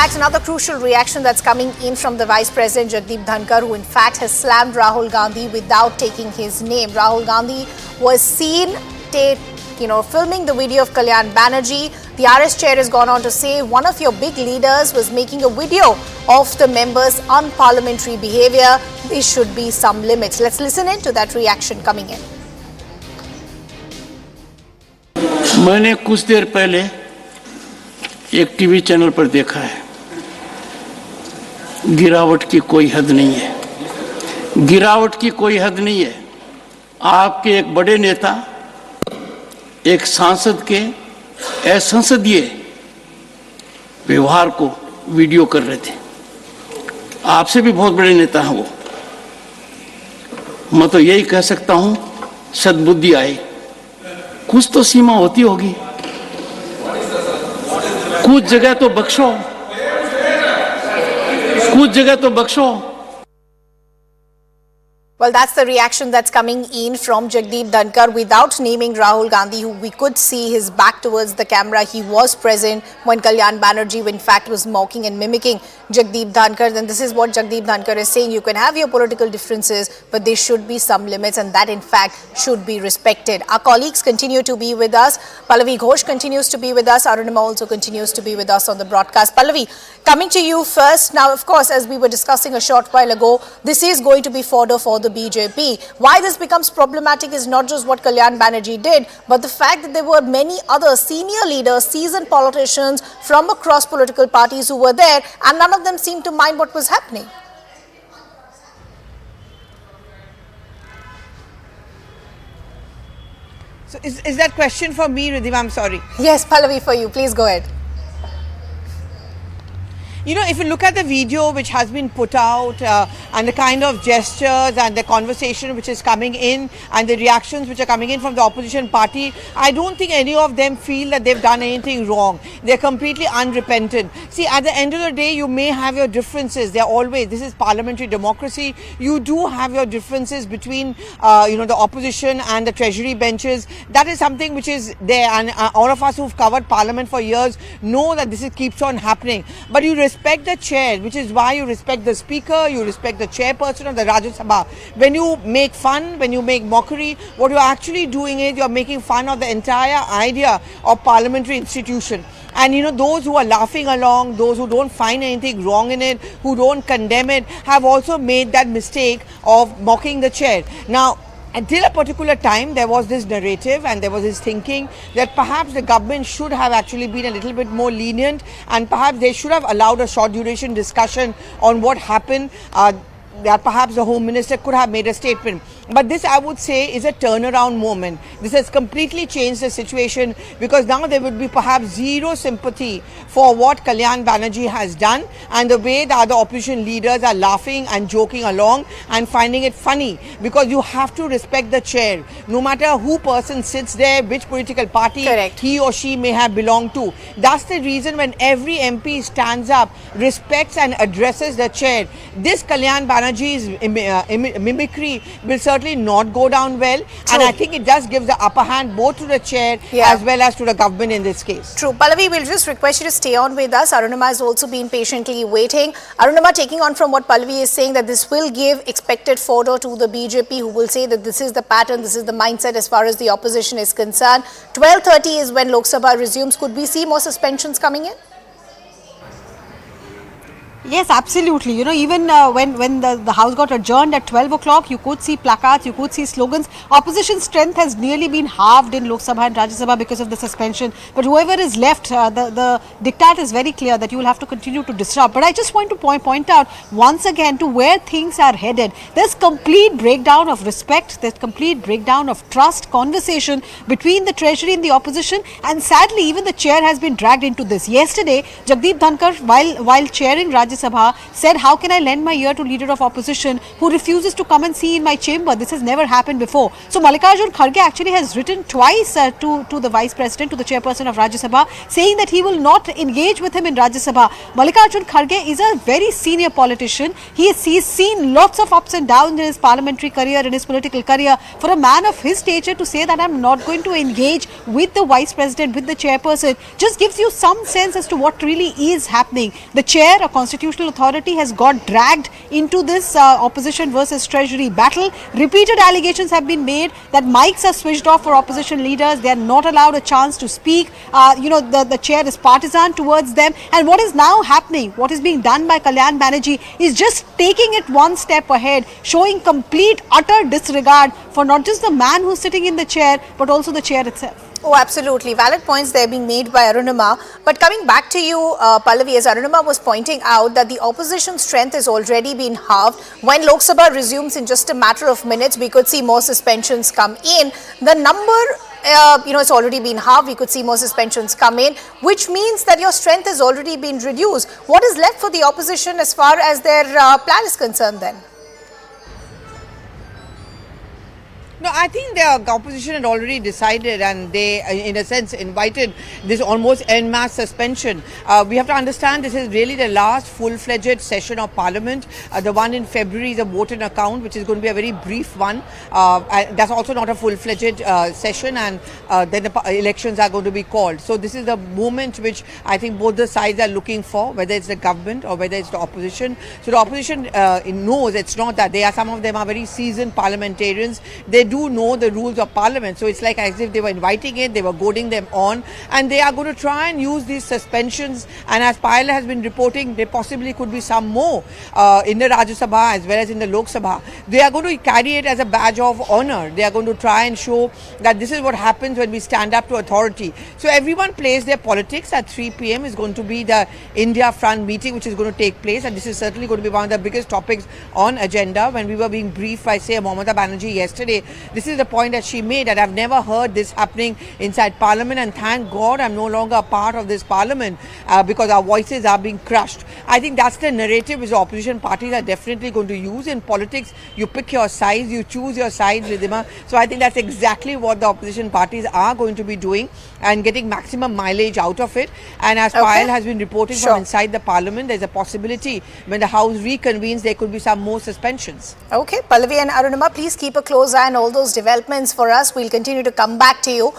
fact, another crucial reaction that's coming in from the Vice President Jagdeep Dhankar, who in fact has slammed Rahul Gandhi without taking his name. Rahul Gandhi was seen filming the video of Kalyan Banerjee. The RS chair has gone on to say one of your big leaders was making a video of the members' unparliamentary behavior. There should be some limits. Let's listen in to that reaction coming in. मैंने कुछ देर पहले एक TV channel पर देखा है, गिरावट की कोई हद नहीं है, गिरावट की कोई हद नहीं है। आपके एक बड़े नेता एक सांसद के असंसदीय व्यवहार को वीडियो कर रहे थे। आपसे भी बहुत बड़े नेता हैं वो। मैं तो यही कह सकता हूं, सद्बुद्धि आए, कुछ तो सीमा होती होगी, कुछ जगह तो बख्शो, कुछ जगह तो बख्शो। Well, that's the reaction that's coming in from Jagdeep Dhankar without naming Rahul Gandhi, who we could see his back towards the camera. He was present when Kalyan Banerjee, in fact, was mocking and mimicking Jagdeep Dhankar. Then this is what Jagdeep Dhankar is saying. You can have your political differences, but there should be some limits, and that, in fact, should be respected. Our colleagues continue to be with us. Pallavi Ghosh continues to be with us. Arunima also continues to be with us on the broadcast. Pallavi, coming to you first. Now, of course, as we were discussing a short while ago, this is going to be fodder for the BJP. Why this becomes problematic is not just what Kalyan Banerjee did, but the fact that there were many other senior leaders, seasoned politicians from across political parties who were there, and none of them seemed to mind what was happening. So is that question for me, Ridhima? I'm sorry. Yes, Pallavi, for you. Please go ahead. You know, if you look at the video which has been put out and the kind of gestures and the conversation which is coming in and the reactions which are coming in from the opposition party, I don't think any of them feel that they've done anything wrong. They're completely unrepentant. See, at the end of the day, you may have your differences. They're always, this is parliamentary democracy. You do have your differences between, the opposition and the treasury benches. That is something which is there, and all of us who've covered parliament for years know that this keeps on happening. But you respect the chair, which is why you respect the speaker, you respect the chairperson of the Rajya Sabha. When you make fun, when you make mockery, what you're actually doing is you're making fun of the entire idea of parliamentary institution. And those who are laughing along, those who don't find anything wrong in it, who don't condemn it, have also made that mistake of mocking the chair. Now, until a particular time, there was this narrative and there was this thinking that perhaps the government should have actually been a little bit more lenient, and perhaps they should have allowed a short duration discussion on what happened, that perhaps the Home Minister could have made a statement. But this, I would say, is a turnaround moment. This has completely changed the situation, because now there would be perhaps zero sympathy for what Kalyan Banerjee has done and the way the other opposition leaders are laughing and joking along and finding it funny, because you have to respect the chair. No matter who person sits there, which political party Correct. he or she may have belonged to. That's the reason when every MP stands up, respects and addresses the chair, this Kalyan Banerjee's mimicry will certainly not go down well. True. And I think it just gives the upper hand both to the chair as well as to the government in this case. True. Pallavi, we'll just request you to stay on with us. Arunima has also been patiently waiting. Arunima, taking on from what Pallavi is saying, that this will give expected fodder to the BJP, who will say that this is the pattern, this is the mindset as far as the opposition is concerned. 12:30 is when Lok Sabha resumes. Could we see more suspensions coming in? Yes, absolutely. Even when the House got adjourned at 12 o'clock, you could see placards, you could see slogans. Opposition strength has nearly been halved in Lok Sabha and Rajya Sabha because of the suspension. But whoever is left, the diktat is very clear that you will have to continue to disrupt. But I just want to point out once again to where things are headed. There's complete breakdown of respect, there's complete breakdown of trust, conversation between the treasury and the opposition. And sadly, even the chair has been dragged into this. Yesterday, Jagdeep Dhankar, while chairing Rajya Rajya Sabha, said, how can I lend my ear to leader of opposition who refuses to come and see in my chamber? This has never happened before. So Mallikarjun Kharge actually has written twice to the Vice President, to the chairperson of Rajya Sabha, saying that he will not engage with him in Rajya Sabha. Mallikarjun Kharge is a very senior politician. He's seen lots of ups and downs in his parliamentary career, in his political career. For a man of his stature to say that I'm not going to engage with the Vice President, with the chairperson, just gives you some sense as to what really is happening. The chair, a constitutional authority, has got dragged into this opposition versus treasury battle. Repeated allegations have been made that mics are switched off for opposition leaders. They are not allowed a chance to speak. The chair is partisan towards them. And what is now happening, what is being done by Kalyan Banerjee is just taking it one step ahead, showing complete, utter disregard for not just the man who's sitting in the chair, but also the chair itself. Oh, absolutely. Valid points there being made by Arunima. But coming back to you, Pallavi, as Arunima was pointing out that the opposition strength has already been halved. When Lok Sabha resumes in just a matter of minutes, we could see more suspensions come in. The number, it's already been halved. We could see more suspensions come in, which means that your strength has already been reduced. What is left for the opposition as far as their plan is concerned then? No, I think the opposition had already decided, and they, in a sense, invited this almost en masse suspension. We have to understand this is really the last full-fledged session of Parliament. The one in February is a vote in account, which is going to be a very brief one. That's also not a full-fledged session, and then the elections are going to be called. So this is the moment which I think both the sides are looking for, whether it's the government or whether it's the opposition. So the opposition knows it's not that. Some of them are very seasoned parliamentarians. They do know the rules of Parliament. So it's like as if they were inviting it, they were goading them on, and they are going to try and use these suspensions. And as Payal has been reporting, there possibly could be some more in the Rajya Sabha as well as in the Lok Sabha. They are going to carry it as a badge of honor. They are going to try and show that this is what happens when we stand up to authority. So everyone plays their politics. At 3 p.m. is going to be the India Front meeting, which is going to take place, and this is certainly going to be one of the biggest topics on agenda. When we were being briefed by, say, Mamata Banerjee yesterday, this is the point that she made, that I've never heard this happening inside Parliament, and thank God I'm no longer a part of this Parliament because our voices are being crushed. I think that's the narrative which the opposition parties are definitely going to use. In politics, you pick your sides, you choose your sides, Ridhima. So I think that's exactly what the opposition parties are going to be doing and getting maximum mileage out of it. And as Payal has been reporting from inside the Parliament, there's a possibility when the House reconvenes, there could be some more suspensions. Okay, Pallavi and Arunima, please keep a close eye on all those developments for us. We'll continue to come back to you.